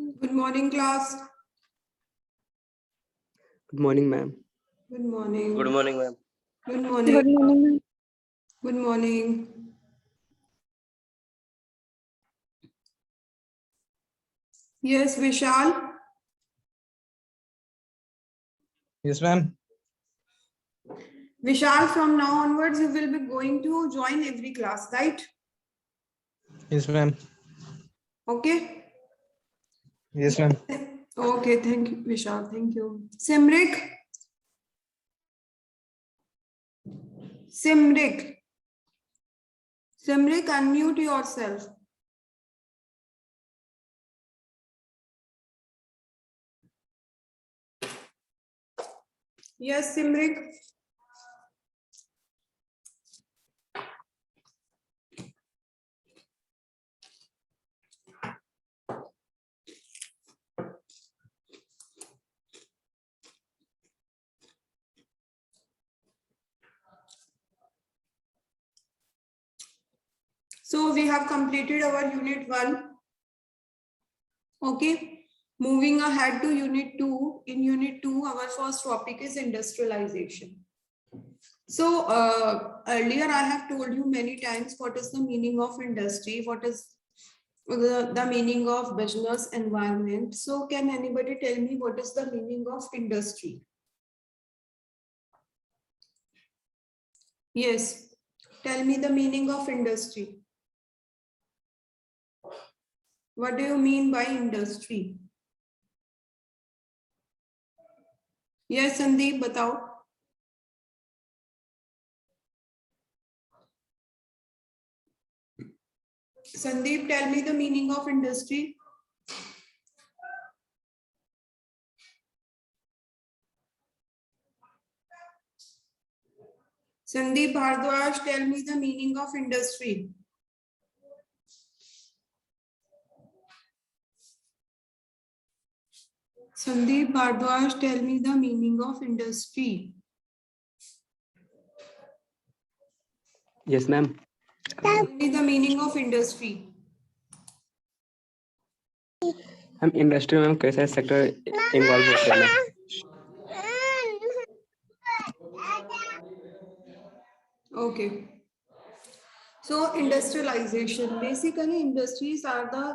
Good morning, class. Good morning, ma'am. Good morning. Good morning, ma'am. Good morning. Good morning. Good morning. Yes, Vishal. Yes, ma'am. Vishal, from now onwards, you will be going to join every class, right? Yes, ma'am. Okay. Yes, ma'am. Okay, thank you, Vishal. Thank you. Simrik. Simrik. Simrik, unmute yourself. Yes, Simrik. So we have completed our unit 1. Okay. Moving ahead to unit 2. In unit 2, our first topic is industrialization. So earlier I have told you many times what is the meaning of industry, what is the meaning of business environment. So can anybody tell me what is the meaning of industry? Yes, tell me the meaning of industry. What do you mean by industry? Yes, Sandeep, batao. Sandeep, tell me the meaning of industry. Sandeep Bhardwaj, tell me the meaning of industry. Sandeep Bhardwaj, tell me the meaning of industry. Yes, ma'am. Tell me the meaning of industry. हम industry में कैसे sector involve होते हैं? Okay. So industrialization, basically industries are the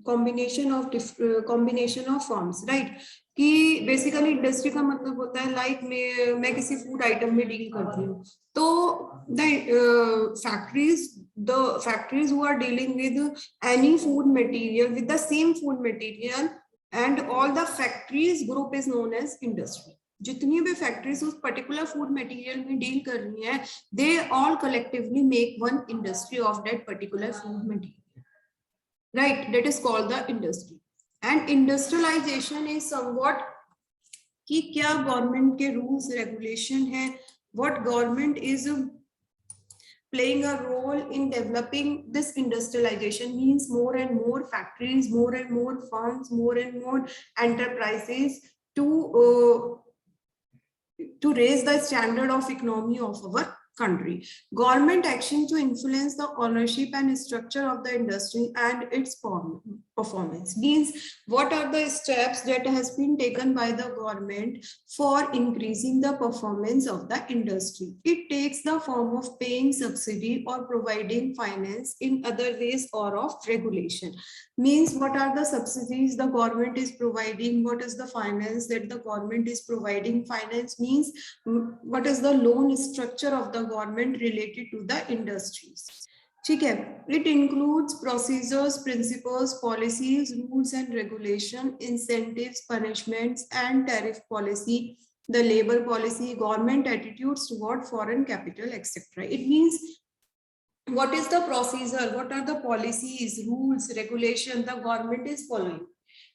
combination of forms, right? कि basically industry का मतलब होता है like मैं किसी food item में deal करती हूँ, तो the factories who are dealing with any food material, with the same food material, and all the factories group is known as industry. जितनी भी फैक्ट्रीज उस पर्टिकुलर फूड मटेरियल में डील कर रही हैं, they all collectively make one industry of that particular food material, right? That is called the industry. And industrialization is somewhat कि क्या government के रूल्स रेगुलेशन है, what government is playing a role in developing this industrialization, means more and more factories, more and more farms, more and more enterprises to raise the standard of economy of our country. Government action to influence the ownership and structure of the industry and its performance, means what are the steps that has been taken by the government for increasing the performance of the industry. It takes the form of paying subsidy or providing finance in other ways or of regulation. Means what are the subsidies the government is providing, what is the finance that the government is providing. Finance means what is the loan structure of the government related to the industries. ठीक है, it includes procedures, principles, policies, rules and regulation, incentives, punishments and tariff policy, the labor policy, government attitudes toward foreign capital, etc. It means what is the procedure, what are the policies, rules, regulation the government is following.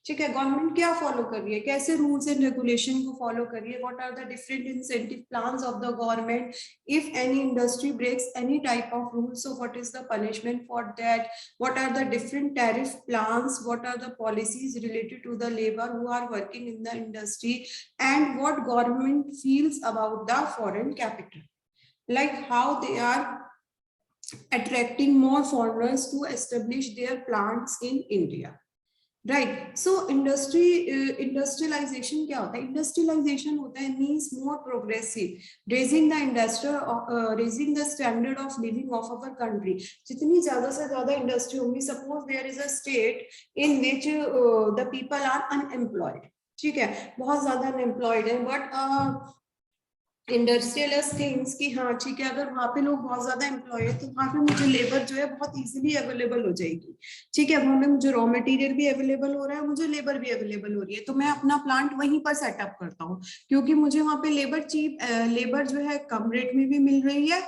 ठीक है, government क्या follow कर रही है, कैसे rules and regulation को follow कर रही है, what are the different incentive plans of the government, if any industry breaks any type of rule, so what is the punishment for that, what are the different tariff plans, what are the policies related to the labour who are working in the industry, and what government feels about the foreign capital, like how they are attracting more foreigners to establish their plants in India. Right. So industrialisation क्या होता है? Industrialisation होता है means more progressive, raising the standard of living of our country. जितनी ज्यादा से ज्यादा industry होंगी, suppose there is a state in which the people are unemployed, ठीक है, बहुत ज्यादा अनएम्प्लॉयड है, बट इंडस्ट्रियलिस्ट थिंग्स की हाँ ठीक है, अगर वहाँ पे लोग बहुत ज्यादा एम्प्लॉय है तो वहाँ पे मुझे लेबर जो है बहुत इजीली अवेलेबल हो जाएगी, ठीक है, वहाँ पे मुझे रॉ मटेरियल भी अवेलेबल हो रहा है, मुझे लेबर भी अवेलेबल हो रही है, तो मैं अपना प्लांट वहीं पर सेटअप करता हूँ, क्योंकि मुझे वहाँ पे लेबर जो है कम रेट में भी मिल रही है,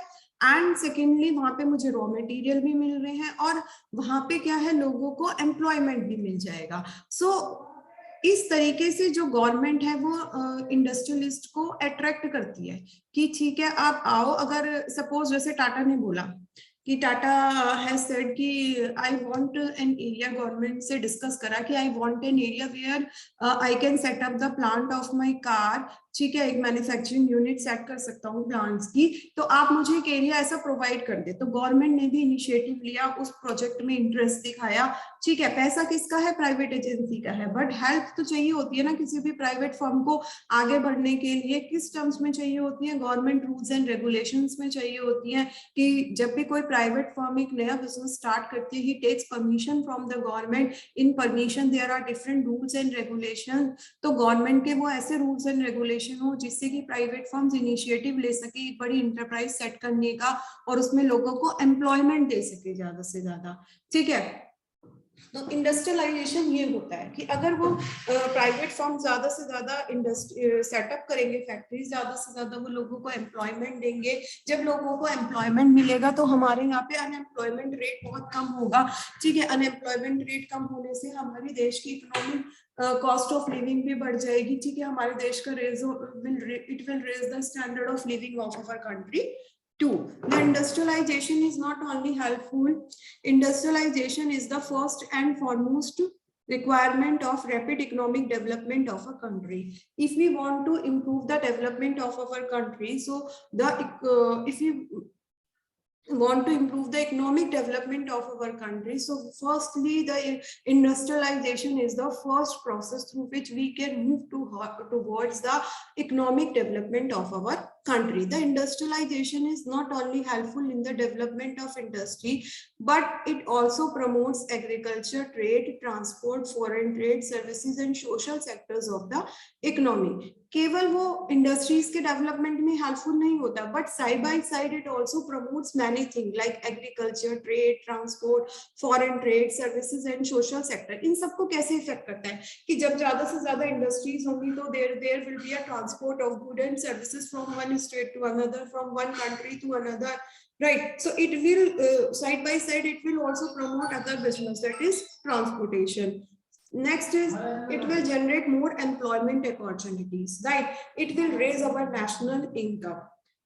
एंड सेकेंडली वहां पे मुझे रॉ मटेरियल भी मिल रहे हैं, और वहां पे क्या है, लोगों को एम्प्लॉयमेंट भी मिल जाएगा. सो इस तरीके से जो गवर्नमेंट है वो इंडस्ट्रियलिस्ट को अट्रैक्ट करती है कि ठीक है आप आओ. अगर सपोज जैसे टाटा ने बोला कि टाटा हैज सेड कि I want an area, government से डिस्कस करा कि I want an area where I can set up the plant of my car, ठीक है, एक मैन्युफैक्चरिंग यूनिट सेट कर सकता हूँ प्लांट्स की, तो आप मुझे एक एरिया ऐसा प्रोवाइड कर दे. तो गवर्नमेंट ने भी इनिशिएटिव लिया, उस प्रोजेक्ट में इंटरेस्ट दिखाया, ठीक है, पैसा किसका है, प्राइवेट एजेंसी का है, बट हेल्प तो चाहिए होती है ना किसी भी प्राइवेट फर्म को आगे बढ़ने के लिए. किस टर्म्स में चाहिए होती है? गवर्नमेंट रूल्स एंड रेगुलेशंस में चाहिए होती है कि जब भी कोई प्राइवेट फर्म एक नया बिजनेस स्टार्ट करती है, he takes permission from the government. In permission there are different rules and regulation. तो गवर्नमेंट के वो ऐसे रूल्स एंड रेगुलेशन हो जिससे कि प्राइवेट फर्म्स इनिशिएटिव ले सके एक बड़ी इंटरप्राइज सेट करने का, और उसमें लोगों को एम्प्लॉयमेंट दे सके ज्यादा से ज्यादा, ठीक है. तो इंडस्ट्रियलाइजेशन ये होता है कि अगर वो प्राइवेट फर्म ज्यादा से ज्यादा इंडस्ट्री सेटअप करेंगे, फैक्ट्रीज ज्यादा से ज्यादा, वो लोगों को एम्प्लॉयमेंट देंगे. जब लोगों को एम्प्लॉयमेंट मिलेगा तो हमारे यहाँ पे अनएम्प्लॉयमेंट रेट बहुत कम होगा, ठीक है. अनएम्प्लॉयमेंट रेट कम होने से हमारे देश की इकोनॉमिक कॉस्ट ऑफ लिविंग भी बढ़ जाएगी, ठीक है. हमारे देश का it will raise the standard of living of our country. 2. The industrialization is not only helpful, industrialization is the first and foremost requirement of rapid economic development of a country. If we want to improve the development of our country, so if we want to improve the economic development of our country, so firstly the industrialization is the first process through which we can move towards the economic development of our country. The industrialization is not only helpful in the development of industry, but it also promotes agriculture, trade, transport, foreign trade, services and social sectors of the economy. केवल वो industries के development में helpful नहीं होता, but side by side it also promotes many thing like agriculture, trade, transport, foreign trade, services and social sector. इन सबको कैसे effect करता है कि जब ज्यादा से ज्यादा इंडस्ट्रीज होंगी तो there will be a transport of good and services from one state to another, from one country to another, right? So it will side by side it will also promote other business, that is transportation. Next is it will generate more employment opportunities, right? It will raise our national income.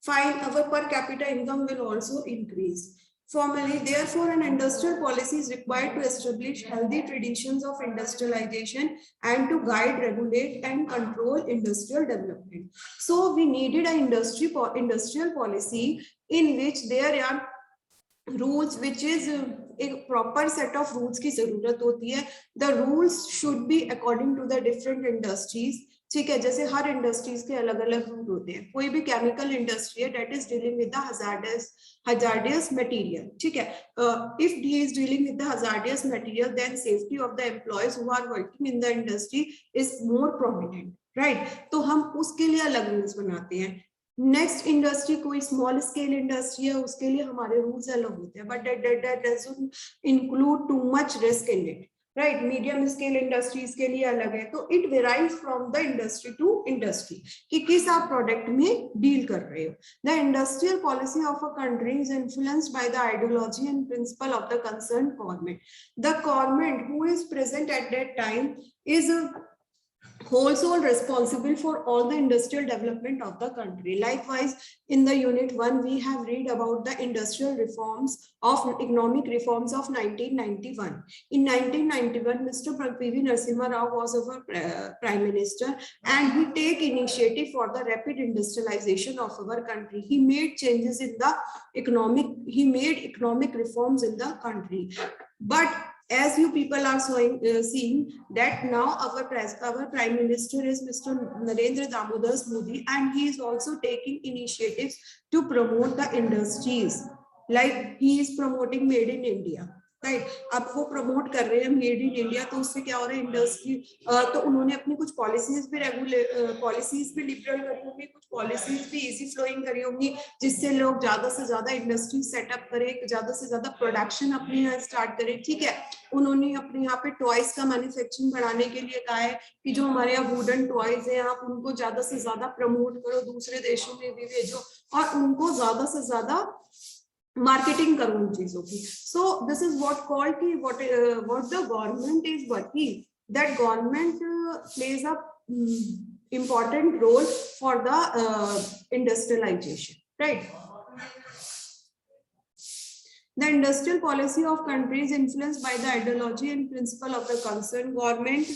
Fine, our per capita income will also increase. Formally, therefore, an industrial policy is required to establish healthy traditions of industrialization and to guide, regulate, and control industrial development. So, we needed an industrial policy in which there are rules, which is एक proper set of rules की जरूरत होती है. The rules should be according to the different industries, ठीक है. जैसे हर industries के अलग अलग रूल होते हैं. कोई भी केमिकल इंडस्ट्री है that is dealing with the hazardous material, ठीक है. If he is dealing with the hazardous material, then safety of the employees who are working in the industry is more prominent, right? तो हम उसके लिए अलग rules बनाते हैं. Next industry कोई स्मॉल स्केल इंडस्ट्री है, उसके लिए हमारे रूल्स अलग होते हैं, but that doesn't include too much risk in it, right? Medium scale industries के लिए अलग है. तो it varies from the industry to industry कि किस आप प्रोडक्ट में डील कर रहे हो. The industrial policy of a country is influenced by the ideology and principle of the concern government. The government who is present at that time is whole soul responsible for all the industrial development of the country. Likewise, in the unit 1 we have read about the industrial reforms of economic reforms of 1991. In 1991, Mr. PV Narasimha Rao was our prime minister, and he take initiative for the rapid industrialization of our country. He made changes in the economic reforms in the country, but as you people are seeing that now our prime minister is Mr. Narendra Damodar Modi, and he is also taking initiatives to promote the industries, like he is promoting made in India, right अब वो promote कर रहे हैं made in India, तो उससे क्या हो रहा है इंडस्ट्री, तो उन्होंने अपनी कुछ पॉलिसीज भी लिबरल करी होंगी, कुछ पॉलिसीज भी इजी फ्लोइंग करी होंगी, जिससे लोग ज्यादा से ज्यादा इंडस्ट्री सेटअप करें, ज्यादा से ज्यादा प्रोडक्शन अपने यहाँ स्टार्ट करें। ठीक है, उन्होंने अपने यहाँ पे टॉयज का मैन्युफैक्चरिंग बढ़ाने के लिए कहा है कि जो हमारे यहाँ वुडन टॉयज है आप उनको ज्यादा से ज्यादा प्रमोट करो, दूसरे देशों में भी भेजो और उनको ज्यादा से ज्यादा मार्केटिंग करो उन चीजों की। So this is what called कि what the government is working, that government plays a important role for the industrialization, right? The industrial policy of countries influenced by the ideology and principle of the concerned government.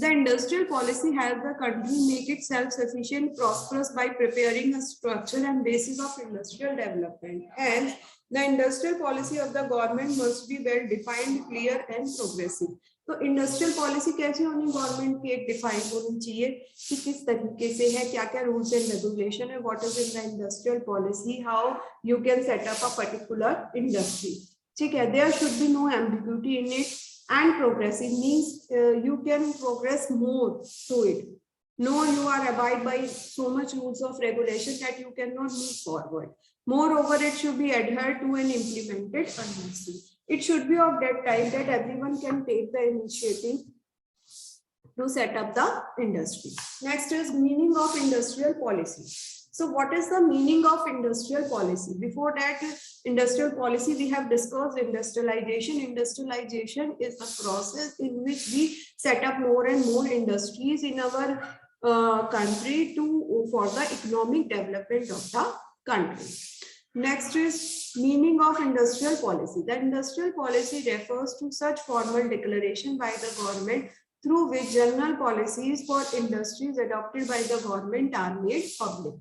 The industrial policy helps the country make it self-sufficient, prosperous by preparing a structure and basis of industrial development. Hence, the industrial policy of the government must be well defined, clear, and progressive. तो industrial policy कैसी होनी, government की एक define होनी चाहिए कि किस तरीके से है, क्या क्या रूल्स एंड रेगुलेशन है, what is in the industrial policy, how you can set up a particular industry. ठीक है, there should be no ambiguity in it, and progressive means you can progress more to it. No, you are abide by so much rules of regulation that you cannot move forward. Moreover, it should be adhered to and implemented honestly. It should be of that type that everyone can take the initiative to set up the industry. Next is meaning of industrial policy. So what is the meaning of industrial policy? Before that, industrial policy, we have discussed industrialization. Industrialization is the process in which we set up more and more industries in our country for the economic development of the country. Next is meaning of industrial policy. The industrial policy refers to such formal declaration by the government through which general policies for industries adopted by the government are made public.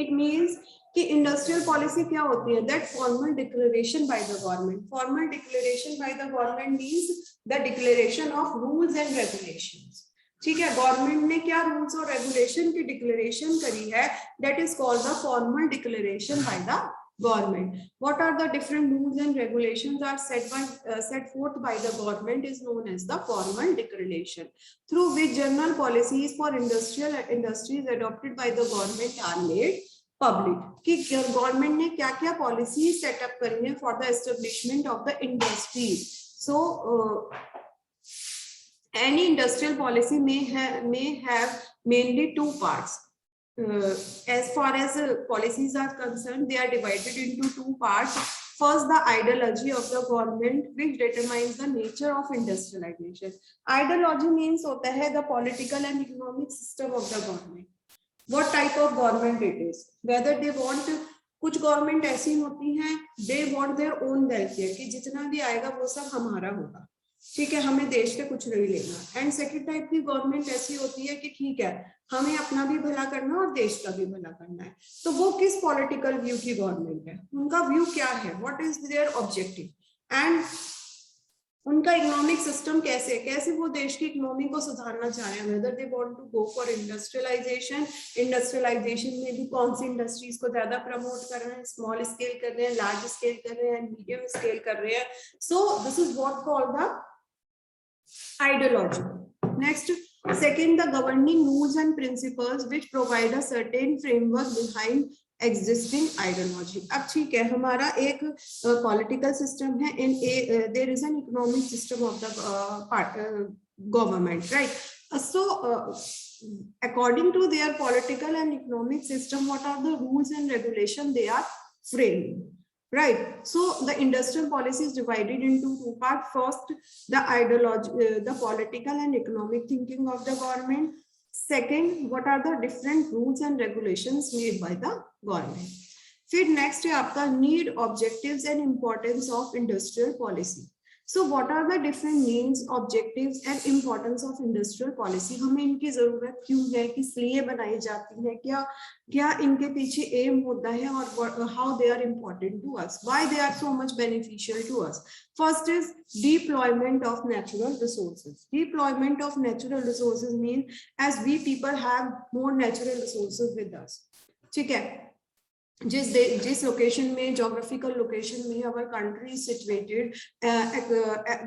It means कि industrial policy क्या होती है, that formal declaration by the government. Formal declaration by the government means the declaration of rules and regulations. ठीक है, government ने क्या rules और regulation की डिक्लेरेशन करी है, that is called the formal declaration by the government. What are the different rules and regulations are set forth by the government is known as the formal declaration, through which general policies for industries adopted by the government are made public. कि government ने क्या क्या policies set up करी है for the establishment of the industries. So any industrial policy may have mainly two parts. As far as policies are concerned, they are divided into two parts. First, the ideology of the government, which determines the nature of industrialization. Ideology means hota hai the political and economic system of the government. What type of government it is, whether they want, कुछ government ऐसी होती हैं they want their own welfare, कि जितना भी आएगा वो सब हमारा होगा, ठीक है, हमें देश के कुछ नहीं लेना। एंड सेकंड टाइप की गवर्नमेंट ऐसी होती है कि ठीक है, हमें अपना भी भला करना और देश का भी भला करना है। तो वो किस पॉलिटिकल व्यू की गवर्नमेंट है, उनका व्यू क्या है, what is there objective, and उनका इकोनॉमिक सिस्टम कैसे वो देश की इकोनॉमी को सुधारना चाह रहे हैं, whether they want to go for industrialization. Industrialization में भी कौन सी इंडस्ट्रीज को ज्यादा प्रमोट कर रहे हैं, स्मॉल स्केल कर रहे हैं, लार्ज स्केल कर रहे हैं, मीडियम स्केल कर रहे हैं। So this is what called the ideology. Next, second, the governing rules and principles which provide a certain framework behind existing ideology. अब ठीक है, हमारा एक political system है, in there is an economic system of the government, right? So according to their political and economic system, what are the rules and regulations they are framing? Right. So the industrial policy is divided into two parts. First, the ideology, the political and economic thinking of the government. Second, what are the different rules and regulations made by the government. फिर next है आपका need, objectives and importance of industrial policy. So what are the different means, objectives and importance of industrial policy? हमें इनकी जरूरत क्यों है, किस लिए बनाई जाती है, क्या क्या इनके पीछे एम होता है, और how they are important to us, why they are so much beneficial to us? First is deployment of natural resources. Deployment of natural resources means as we people have more natural resources with us. ठीक है, जिस location में, geographical location में our country is situated,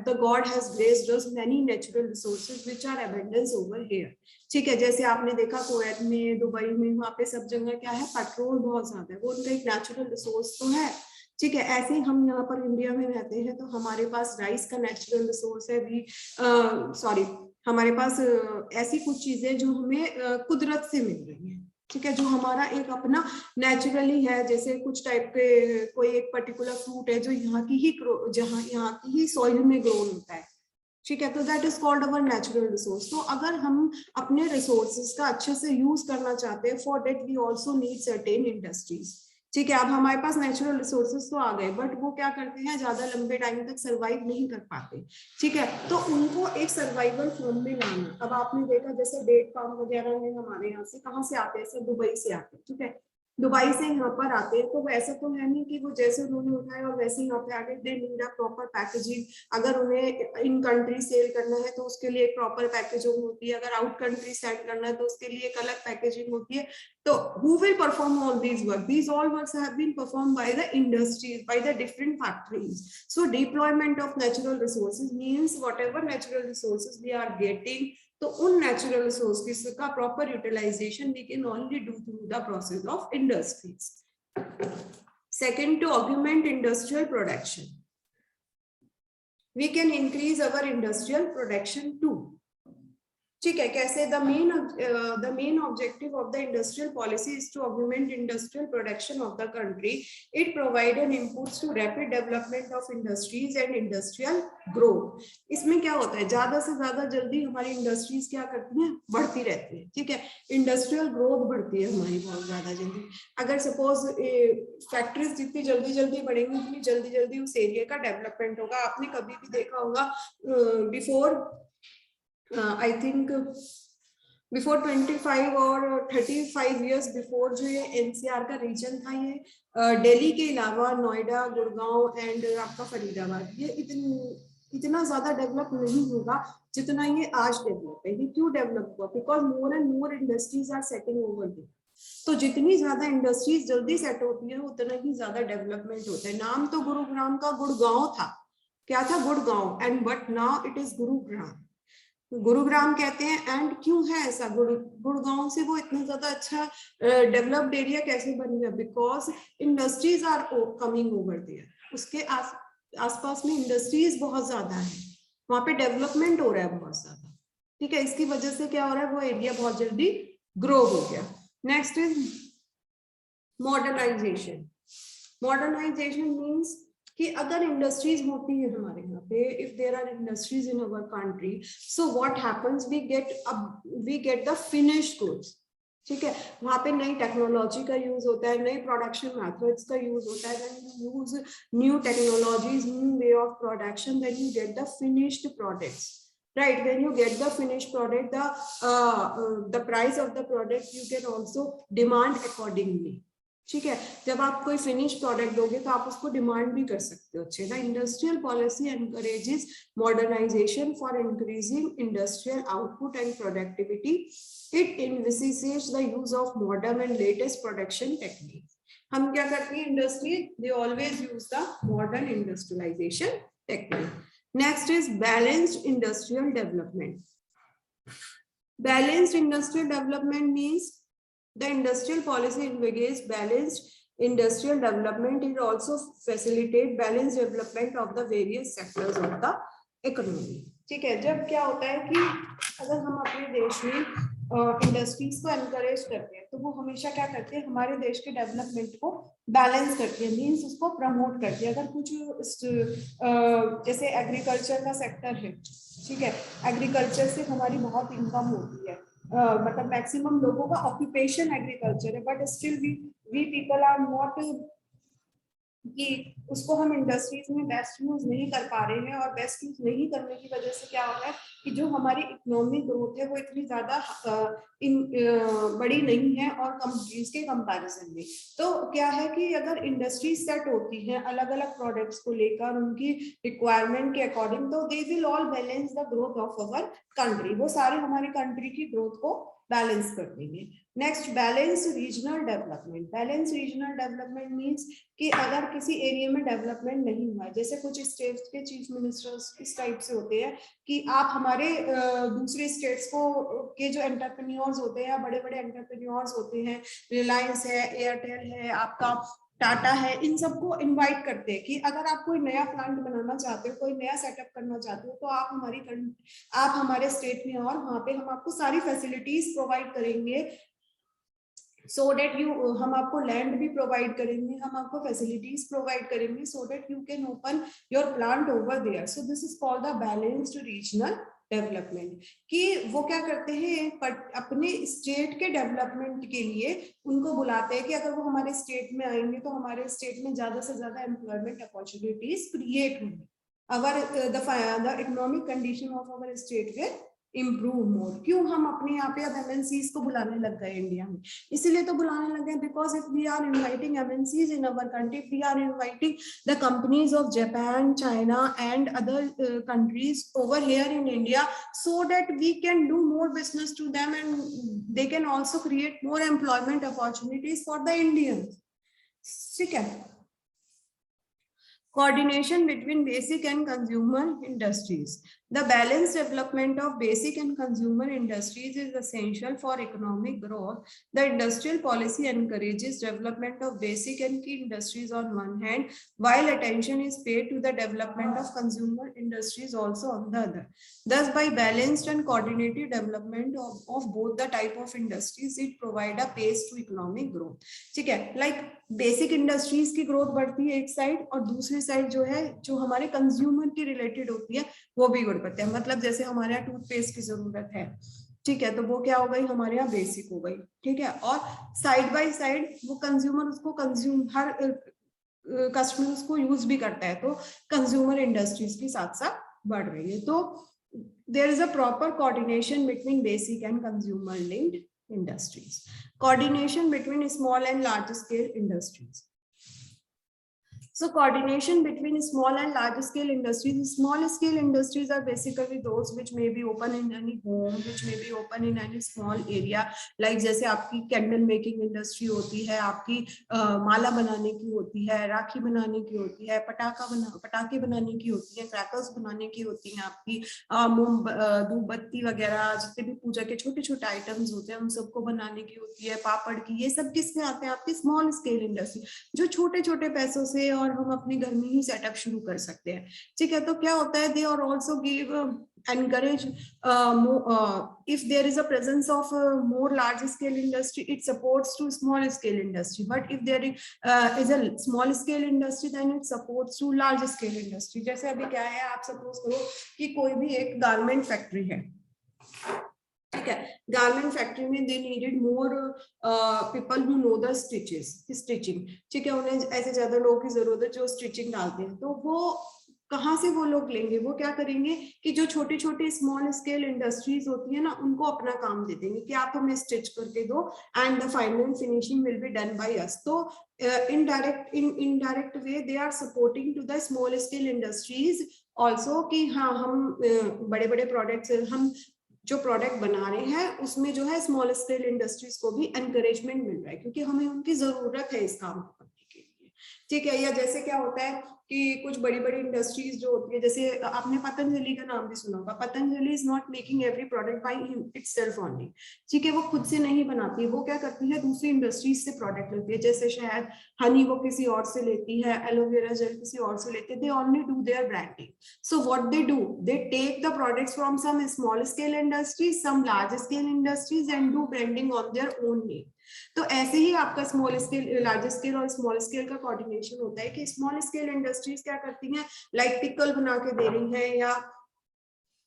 the god has graced us many natural resources which are abundance over here. ठीक है, जैसे आपने देखा कुवैत में, दुबई में, वहाँ पे सब जगह क्या है, पेट्रोल बहुत ज्यादा है, वो उनका एक नेचुरल रिसोर्स तो है. ठीक है, ऐसे ही हम यहाँ पर इंडिया में रहते हैं तो हमारे पास राइस का नेचुरल रिसोर्स है भी, सॉरी, हमारे पास ऐसी कुछ चीजें जो हमें कुदरत से मिल रही हैं. ठीक है, जो हमारा एक अपना नेचुरली है, जैसे कुछ टाइप के कोई एक पर्टिकुलर फ्रूट है जो यहाँ की ही यहाँ की ही सॉइल में ग्रो होता है. ठीक है, तो that is called our natural resource. तो अगर हम अपने रिसोर्सेज का अच्छे से यूज करना चाहते हैं, for that we also need certain industries. ठीक है, अब हमारे पास नेचुरल रिसोर्सेज तो आ गए, बट वो क्या करते हैं, ज्यादा लंबे टाइम तक सरवाइव नहीं कर पाते. ठीक है, तो उनको एक सर्वाइवल फॉर्म में लाना. अब आपने देखा जैसे डेट फार्म वगैरह में हमारे यहाँ से कहाँ से आते हैं, सर दुबई से आते हैं. ठीक है, दुबई से यहाँ पर आते हैं, तो ऐसा तो है नहीं कि वो जैसे उन्होंने उठाया और वैसे यहाँ पे आगे. They need a proper packaging. अगर उन्हें इन कंट्री सेल करना है तो उसके लिए एक प्रॉपर पैकेजिंग होती है, अगर आउट कंट्री सेल करना है तो उसके लिए एक अलग पैकेजिंग होती है. So who will perform all these work? These all works have been performed by the industries, by the different factories. So deployment of natural resources means whatever natural resources we are getting, तो उन natural resources का proper utilization we can only do through the process of industries. Second, to augment industrial production, we can increase our industrial production too. ठीक है, कैसे? the main objective of the industrial policy is to augment industrial production of the country. It provide an inputs to rapid development of industries and industrial growth. इसमें क्या होता है, ज्यादा से ज्यादा जल्दी हमारी इंडस्ट्रीज क्या करती हैं, बढ़ती रहती है. ठीक है, इंडस्ट्रियल ग्रोथ बढ़ती है हमारी बहुत ज्यादा जल्दी. अगर सपोज फैक्ट्रीज जितनी जल्दी जल्दी बढ़ेंगी उतनी जल्दी जल्दी उस एरिया का डेवलपमेंट होगा. आपने कभी भी देखा होगा बिफोर I think before 25 और 35 years before जो ये NCR का रीजन था, ये दिल्ली के अलावा नोएडा, गुड़गांव एंड आपका फरीदाबाद, ये इतना ज्यादा डेवलप नहीं होगा जितना ये आज डेवलप है. ये क्यों डेवलप हुआ? Because more and more industries are setting over there. तो जितनी ज्यादा इंडस्ट्रीज जल्दी सेट होती है उतना ही ज्यादा डेवलपमेंट होता है. नाम तो गुरुग्राम का गुड़गांव था, क्या था, Gurgaon, and but now it is Gurugram. Gurugram कहते हैं. एंड क्यों है ऐसा? गुड़गांव से वो इतना ज्यादा अच्छा डेवलप्ड एरिया कैसे बन गया? Because industries are coming over there. उसके आसपास में इंडस्ट्रीज बहुत ज्यादा है, वहां पे डेवलपमेंट हो रहा है बहुत ज्यादा. ठीक है, इसकी वजह से क्या हो रहा है, वो एरिया बहुत जल्दी ग्रो हो गया. Next is modernization. Modernization means कि अगर इंडस्ट्रीज होती है हमारे यहाँ पे, if there are industries in our country, so what happens, we get the finished goods. ठीक है, वहाँ पे नई टेक्नोलॉजी का यूज होता है, नई प्रोडक्शन मेथड्स का यूज होता है. When you use new technologies, new way of production, then you get the finished products. Right, when you get the finished product, the price of the product you can also demand accordingly. ठीक है, जब आप कोई finish product दोगे तो आप उसको demand भी कर सकते हो अच्छे. The industrial policy encourages modernization for increasing industrial output and productivity. It envisages the use of modern and latest production technique. हम क्या करती है industry, they always use the modern industrialization technique. Next is balanced industrial development. Balanced industrial development means the industrial policy envisages balanced industrial development. It also facilitate balanced development of the various sectors of the economy. ठीक है, जब क्या होता है कि अगर हम अपने देश में इंडस्ट्रीज को एनकरेज करते हैं तो वो हमेशा क्या करते हैं, हमारे देश के डेवलपमेंट को बैलेंस करती है, मीन्स उसको प्रमोट करती है. अगर कुछ जैसे एग्रीकल्चर का सेक्टर है, ठीक है, एग्रीकल्चर से हमारी बहुत इनकम होती है, मतलब मैक्सिमम लोगों का ऑक्यूपेशन एग्रीकल्चर है, but still we people are not कि उसको हम इंडस्ट्रीज में बेस्ट यूज नहीं कर पा रहे हैं, और बेस्ट यूज नहीं करने की वजह से क्या हो रहा है कि जो हमारी इकोनॉमिक ग्रोथ है वो इतनी ज्यादा बड़ी नहीं है और कंट्रीज के कंपैरिजन में। तो क्या है कि अगर इंडस्ट्री सेट होती हैं अलग अलग प्रोडक्ट्स को लेकर उनकी रिक्वायरमेंट के अकॉर्डिंग, तो they will all balance the growth of our country, वो सारे हमारी कंट्री की ग्रोथ को बैलेंस कर देंगे। Next, balance regional development. Balance regional development means कि अगर किसी एरिया में डेवलपमेंट नहीं हुआ, जैसे कुछ स्टेट्स के चीफ मिनिस्टर्स इस टाइप से होते हैं कि आप हमारे दूसरे स्टेट्स को के जो एंटरप्रेन्योर्स होते हैं, बड़े बड़े एंटरप्रेन्योर्स होते हैं, रिलायंस है, एयरटेल है, आपका टाटा है, इन सबको इनवाइट करते हैं कि अगर आप कोई नया प्लांट बनाना चाहते हो, कोई नया सेटअप करना चाहते हो, तो आप हमारे स्टेट में, और वहां पे हम आपको सारी फैसिलिटीज प्रोवाइड करेंगे, सो डेट यू, हम आपको लैंड भी प्रोवाइड करेंगे, हम आपको फैसिलिटीज प्रोवाइड करेंगे, so that you can open your plant over there. So this is called the balanced regional development. कि वो क्या करते हैं, अपने स्टेट के डेवलपमेंट के लिए उनको बुलाते हैं कि अगर वो हमारे स्टेट में आएंगे तो हमारे स्टेट में ज्यादा से ज्यादा एम्प्लॉयमेंट अपॉर्चुनिटीज क्रिएट होंगी, अवर the economic condition of our state will improve मोर। क्यों हम अपने यहाँ पे अब एमएनसीज को बुलाने लग गए इंडिया में? इसीलिए तो बुलाने लग गए because if we are inviting MNCs in our country, we are inviting the companies of Japan, China and other countries over here in India, so that we can do more business to them and they can also create more employment opportunities for the Indians. ठीक है। Coordination between basic and consumer industries. The balanced development of basic and consumer industries is essential for economic growth. The industrial policy encourages development of basic and key industries on one hand, while attention is paid to the development of consumer industries also on the other. Thus, by balanced and coordinated development of both the type of industries, it provide a pace to economic growth. ठीक है, like basic industries की growth बढ़ती है एक side, और दूसरी side जो है जो हमारे कंज्यूमर की रिलेटेड होती है वो भी ग्रो करते हैं। मतलब जैसे हमारे यहाँ टूथपेस्ट की जरूरत है, ठीक है, तो वो क्या हो गई, हमारे यहाँ बेसिक हो गई, ठीक है, और साइड बाय साइड वो कंज्यूमर उसको कंज्यूम, हर कस्टमर उसको यूज भी करता है, तो कंज्यूमर इंडस्ट्रीज की साथ साथ बढ़ रही है। तो there is a proper coordination between basic and consumer linked industries. Coordination between small and large scale industries. So coordination between small and large scale industries. Small scale industries are basically those which may be open in any home, which may be open in any small area. Like जैसे आपकी candle making industry होती है, आपकी माला बनाने की होती है, राखी बनाने की होती है, पटाखे बनाने की होती है, क्रैकर्स बनाने की होती है, आपकी धूपबत्ती वगैरह जितने भी पूजा के छोटे छोटे आइटम्स होते हैं उन सबको बनाने की होती है, पापड़ की, ये सब किसमें आते हैं, आपकी स्मॉल स्केल इंडस्ट्री, जो छोटे छोटे पैसों से और हम अपने घर में ही सेटअप शुरू कर सकते हैं। ठीक है, तो क्या होता है, they are also give encourage if there is a presence of more large scale industry, it supports to small scale industry, but if there is a small scale industry then it supports to large scale industry. जैसे अभी क्या है, आप suppose करो कि कोई भी एक गारमेंट फैक्ट्री है, ठीक है, गारमेंट फैक्ट्री में they needed more people who know the stitching, ठीक है, उन्हें ऐसे ज्यादा लोगों की जरूरत है जो स्टिचिंग डालते हैं, तो वो कहाँ से वो लोग लेंगे, वो क्या करेंगे कि जो छोटी छोटी स्मॉल स्केल इंडस्ट्रीज होती है ना, उनको अपना काम दे देंगे कि आप हमें स्टिच करके दो and the final finishing will be done by us. तो indirect way they are supporting to the small scale industries also कि हाँ हम बड़े बड़े प्रोडक्ट्स, हम जो प्रोडक्ट बना रहे हैं उसमें जो है स्मॉल स्केल इंडस्ट्रीज को भी एनकरेजमेंट मिल रहा है क्योंकि हमें उनकी जरूरत है इस काम को करने के लिए। ठीक है, या जैसे क्या होता है कि कुछ बड़ी बड़ी इंडस्ट्रीज जो होती है, जैसे आपने पतंजलि का नाम भी सुना होगा, Patanjali is not making every product by itself only, ठीक है, वो खुद से नहीं बनाती, वो क्या करती है दूसरी इंडस्ट्रीज से प्रोडक्ट लेती है, जैसे शहद, हनी वो किसी और से लेती है, एलोवेरा जेल किसी और से लेते हैं, they only do their branding. So what they do, they take the products from some small scale industries, some large scale industries and do branding on their own name. तो ऐसे ही आपका small scale, large scale और small scale का coordination होता है कि small scale industries क्या करती हैं, लाइक पिकल बना के दे रही हैं या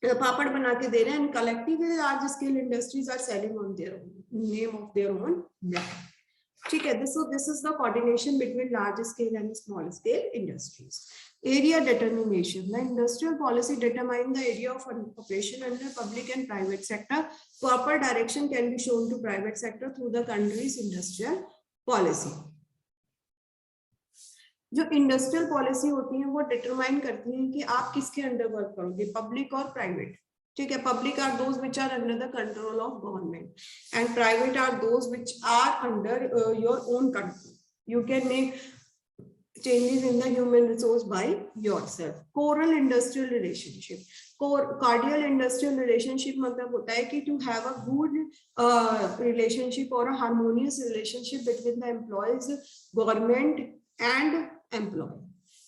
पापड़ बना के दे रहे हैं, collectively large scale industries are selling on their name of their own brand. ठीक है, so this is the coordination between large scale and small scale industries. Area determination. The industrial policy determine the area of operation under public and private sector. Proper direction can be shown to private sector through the country's industrial policy. जो industrial policy होती है वो determine करती है कि आप किसके under work करोगे, पब्लिक और प्राइवेट. ठीक है, public are those which are under the control of government and private are those which are under your own control. You can make changes in the human resource by yourself. Choral industrial relationship. Cordial industrial relationship मतलब होता है कि to have a good relationship or a harmonious relationship between the employees, government and employee.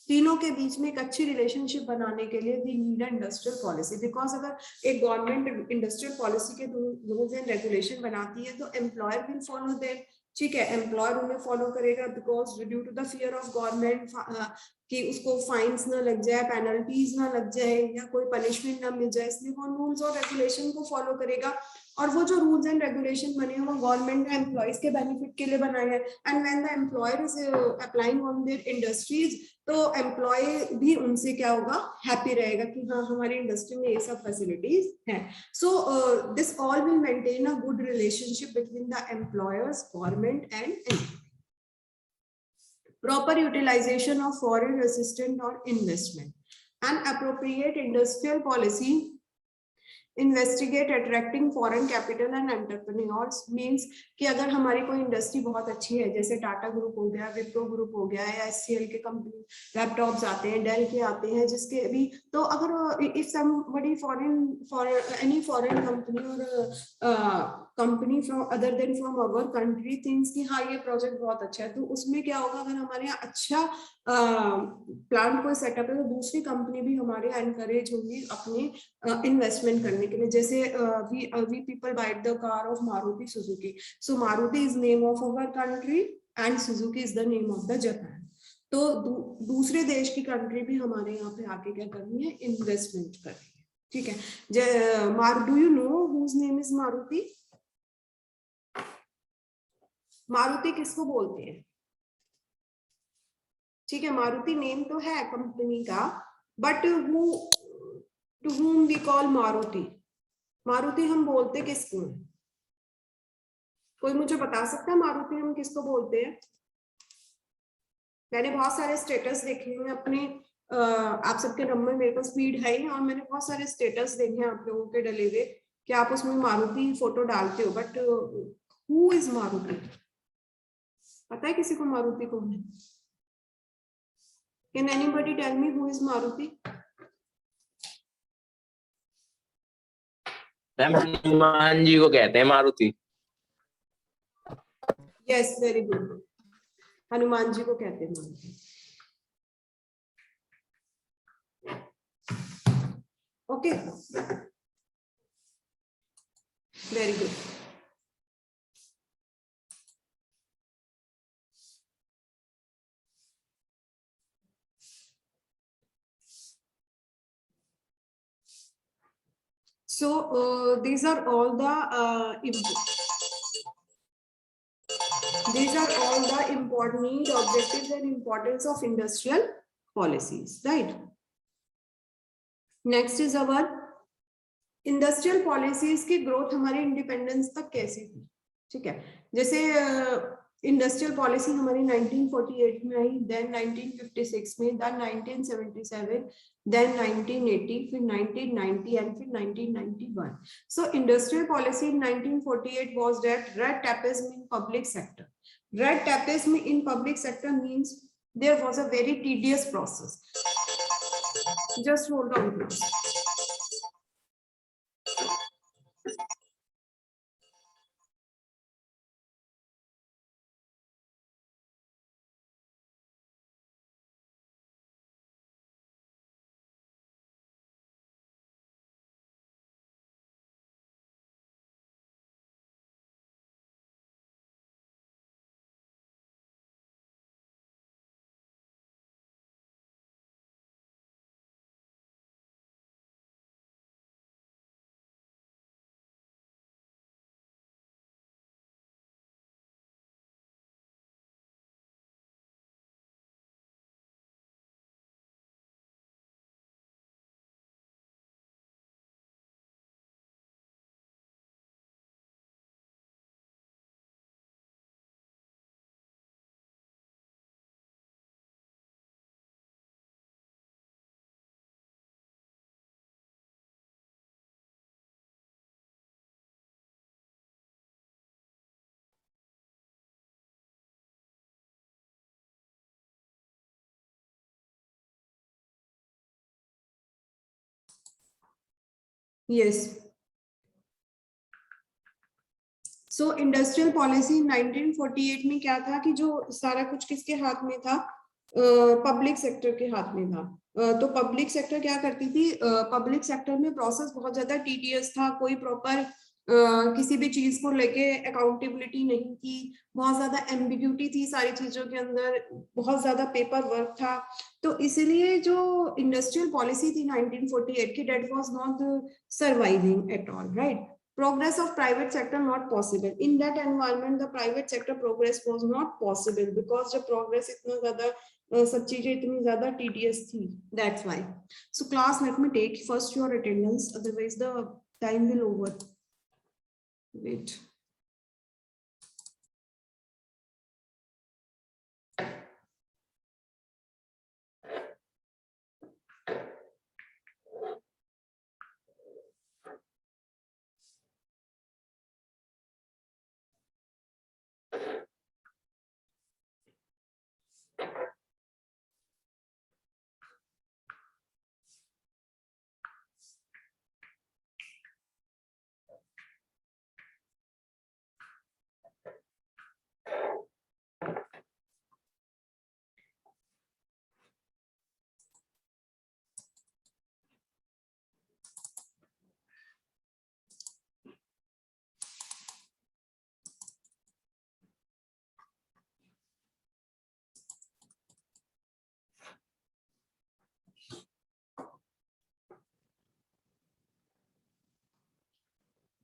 तीनों के बीच में एक अच्छी relationship बनाने के लिए we need industrial policy. Because अगर एक गवर्नमेंट इंडस्ट्रियल पॉलिसी के रूल्स एंड रेगुलेशन बनाती है तो एम्प्लॉयर विल फॉलो देम. ठीक है, एम्प्लॉयर उन्हें फॉलो करेगा because due to the fear of government कि उसको फाइन्स ना लग जाए, पेनल्टीज ना लग जाए या कोई पनिशमेंट ना मिल जाए, इसलिए वो रूल्स और रेगुलेशन को फॉलो करेगा. और वो जो रूल्स एंड रेगुलेशन बने हैं वो गवर्नमेंट ने एम्प्लॉयज के बेनिफिट के लिए बनाए हैं. And when the employer is applying on their industries तो एम्प्लॉय भी उनसे क्या होगा, हैप्पी रहेगा कि हाँ हमारी इंडस्ट्री में ये सब फैसिलिटीज हैं. So this all will maintain a good relationship between the employers, government and employee. Proper utilization of foreign assistance or investment. An appropriate industrial policy investigate attracting foreign capital and entrepreneurs means कि अगर हमारी कोई industry बहुत अच्छी है, जैसे Tata group हो गया, विप्रो ग्रुप हो गया, या एचसीएल के कंपनी लैपटॉप्स आते हैं, डेल के आते हैं, जिसके भी तो अगर if somebody any foreign company और company from other than from our country things कि हाँ ये प्रोजेक्ट बहुत अच्छा है, तो उसमें क्या होगा, अगर हमारे यहाँ अच्छा प्लांट कोई सेटअप है तो दूसरी कंपनी भी हमारे यहाँ एनकरेज होगी अपने इन्वेस्टमेंट करने के लिए. जैसे we people bite the car of Maruti Suzuki. So Maruti is name of our country and Suzuki is the name of the Japan. तो दूसरे देश की कंट्री भी हमारे यहाँ पे आके क्या कर रही है, इन्वेस्टमेंट कर रही है. ठीक है, do you know whose name is Maruti? Maruti किसको बोलते हैं? ठीक है, मारुति नेम तो है कंपनी का, but who to whom we call Maruti? Maruti हम बोलते किसको? कोई मुझे बता सकता है मारुति हम किसको बोलते हैं? मैंने बहुत सारे स्टेटस देखे हैं अपने, आप सबके नंबर मेरे पास फीड है ही, और मैंने बहुत सारे स्टेटस देखे हैं आप लोगों के डले हुए कि आप उसमें मारुति फोटो डालते हो, बट हु इज मारुति? पता है किसी को मारुति कौन है? Can anybody tell me who is Maruti? Ma'am Hanuman ji को कहते हैं Maruti. Yes, very good. Hanuman ji को कहते हैं Maruti. Okay. Very good. So these are all the important need, objectives and importance of industrial policies, right? Next is our industrial policies की growth हमारे independence तक कैसी थी. ठीक है, जैसे इंडस्ट्रियल पॉलिसी हमारी 1948 में आई, देन 1956 में, देन 1977, then 1980, फिर 1990 and फिर 1991. So industrial policy in 1948 was that red tapeism in public sector. Red tapeism in public sector means there was a very tedious process. Just hold on please. Yes. So industrial policy 1948 में क्या था कि जो सारा कुछ किसके हाथ में था, पब्लिक सेक्टर के हाथ में था। तो पब्लिक सेक्टर क्या करती थी, पब्लिक सेक्टर में प्रोसेस बहुत ज्यादा टीडियस था, कोई प्रॉपर किसी भी चीज को लेके अकाउंटेबिलिटी नहीं थी, बहुत ज्यादा एम्बिग्यूटी थी सारी चीजों के अंदर, बहुत ज्यादा पेपर वर्क था। तो इसीलिए जो इंडस्ट्रियल पॉलिसी थी 1948 की, that was not surviving at all, right. Progress of private sector not possible in that environment, the private sector progress was not possible because the progress इतना ज्यादा सब चीजें इतनी ज्यादा tedious थी, that's why. So class, let me take first your attendance, otherwise the time will over. Wait.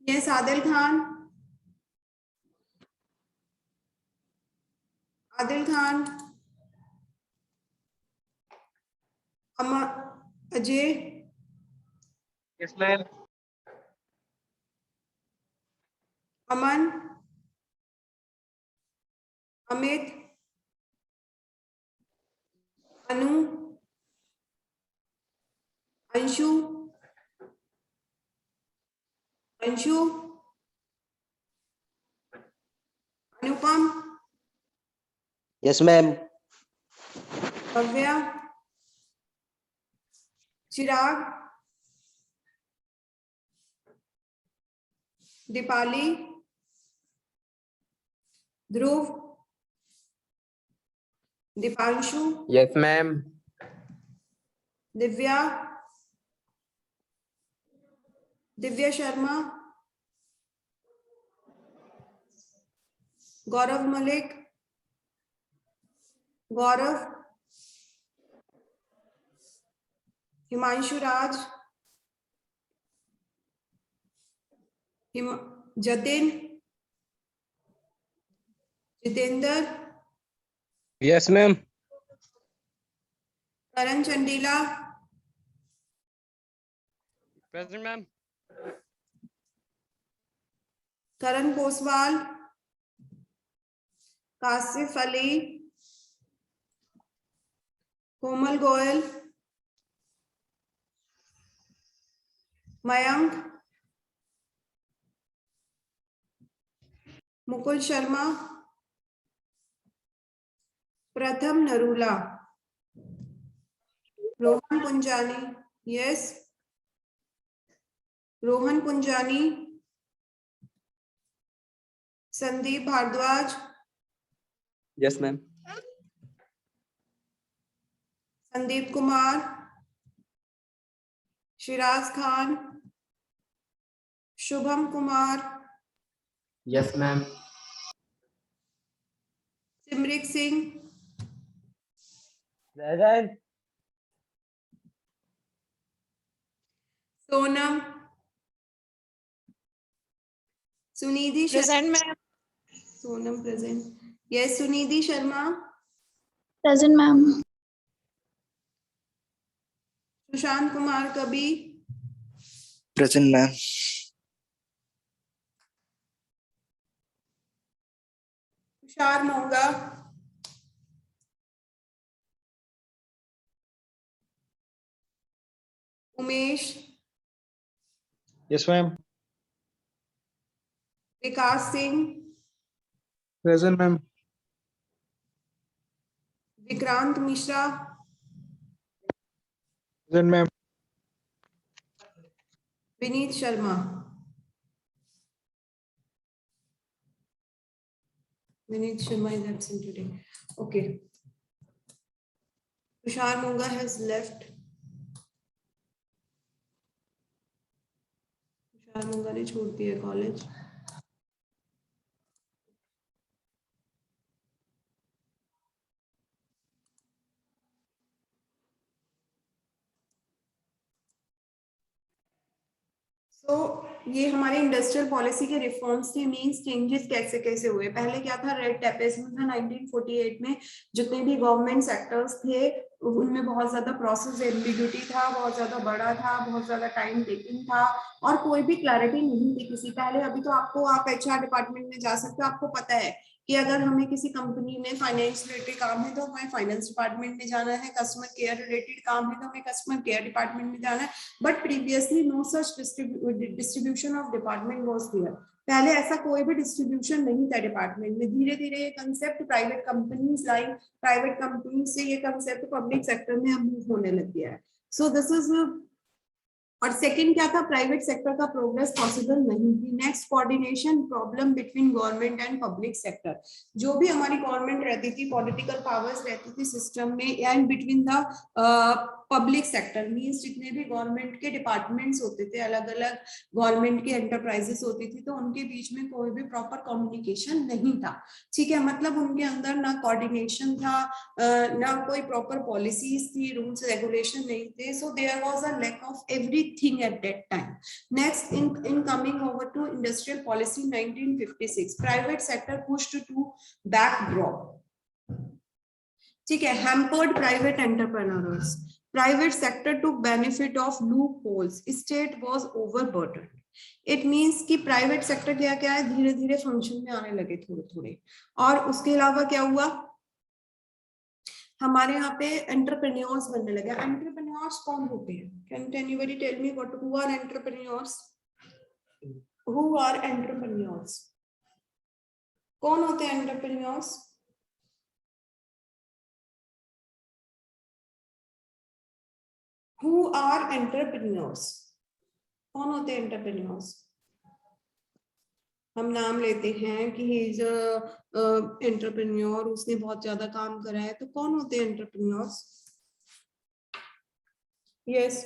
Yes, Adil Khan. Adil Khan. Ajay. Yes, ma'am. Aman. Amit. Anu. Anshu. Anshu. Anupam. Yes, ma'am. Bhavya. Chirag. Dipali. Dhruv. Dipanshu. Yes, ma'am. Divya. Divya Sharma. Gaurav Malik. Gaurav. Himanshu Raj. Jatin. Jitender. Yes, ma'am. Karan Chandila. Present, ma'am. Karan Poswal. Kasif Ali. Komal Goyal. Mayank. Mukul Sharma. Pratham Narula. Rohan Punjani. Yes. Rohan Punjani. Sandeep Bhardwaj. Yes, ma'am. Sandeep Kumar. Shiraz Khan. Shubham Kumar. Yes, ma'am. Simrik Singh. Present. Sonam. Sunidhi Sharma. Present, ma'am. Sonam present. Yes, Sunidhi Sharma. Present, ma'am. Sushant Kumar Kabi. Present, ma'am. Tushar Monga. Umesh. Yes, ma'am. Vikas Singh. Present, ma'am. Vikrant Mishra. Present, ma'am. Vineet Sharma, Vinit Sharma is absent today. Okay. Tushar Munga has left. Tushar मुंगा ने छोड़ दिया college. तो ये हमारे industrial policy के reforms थे. Means changes कैसे कैसे हुए. पहले क्या था, रेड टेपेज्म था 1948 में. जितने भी गवर्नमेंट सेक्टर्स थे उनमें बहुत ज्यादा प्रोसेस एम्बिग्यूटी था, बहुत ज्यादा बड़ा था, बहुत ज्यादा टाइम टेकिंग था और कोई भी क्लैरिटी नहीं थी किसी. पहले अभी तो आपको, आप HR डिपार्टमेंट में जा सकते हो, आपको पता है कि अगर हमें किसी कंपनी में फाइनेंस रिलेटेड काम है तो हमें फाइनेंस डिपार्टमेंट में जाना है, कस्टमर केयर रिलेटेड काम है तो हमें कस्टमर केयर डिपार्टमेंट में जाना है. But previously no such distribution of department was there. पहले ऐसा कोई भी डिस्ट्रीब्यूशन नहीं था डिपार्टमेंट में. धीरे धीरे ये concept private companies like, private company से ये कंसेप्ट पब्लिक सेक्टर में अब मूव होने लग गया है. सो दिस इज. और सेकंड क्या था, प्राइवेट सेक्टर का प्रोग्रेस पॉसिबल नहीं थी. Next, coordination problem between government and public sector. जो भी हमारी गवर्नमेंट रहती थी, पॉलिटिकल पावर्स रहती थी सिस्टम में, and between the public sector means जितने भी गवर्नमेंट के डिपार्टमेंट्स होते थे, अलग अलग गवर्नमेंट की एंटरप्राइजेस होती थी, तो उनके बीच में कोई भी प्रॉपर कम्युनिकेशन नहीं था. ठीक है, मतलब उनके अंदर ना कोऑर्डिनेशन था, ना कोई प्रॉपर पॉलिसीज थी, रूल्स रेगुलेशन नहीं थे. So there was a lack of everything at that time. Next, in coming over to industrial policy 1956, private sector pushed to backdrop. ठीक है, hampered private entrepreneurs. Private sector took benefit of loopholes. State was overburdened. It means कि private sector क्या क्या है, धीरे धीरे function में आने लगे थोड़े थोड़े. और उसके अलावा क्या हुआ, हमारे यहाँ पे एंटरप्रेन्योर्स बनने लगे. एंटरप्रेन्योर्स कौन होते हैं? Can anybody tell me what who are entrepreneurs? Who are entrepreneurs? कौन होते हैं एंटरप्रेन्योर्स? Who are entrepreneurs? कौन होते हैं एंटरप्रेन्योर्स? हम नाम लेते हैं कि ही इज अ एंटरप्रेन्योर, उसने बहुत ज्यादा काम करा है, तो कौन होते हैं एंटरप्रेन्योर्स? यस,